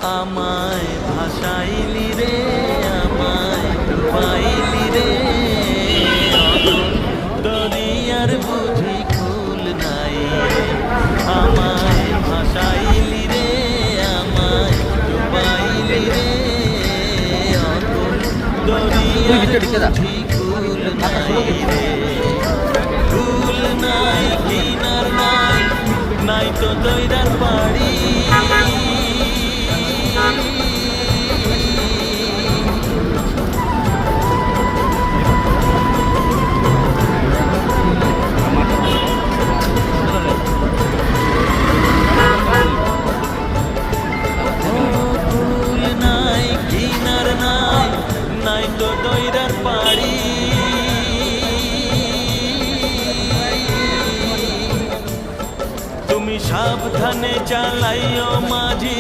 আমায় ভাসাইলি রে, আমায় ডুবাইলি রে, দরিয়ার বুঝি কুল নাই রে। আমায় ভাসাইলি রে, আমায় ডুবাইলি রে, দরিয়ার বুঝি কুল নাই রে। কুল নাই, কিনার নাই, নাই তো দইরার পাড়ি। কুল নাই, কিনার নাই, নাই তো দইরার পাড়ি। তুমি সাবধানে চালাইও মাঝি।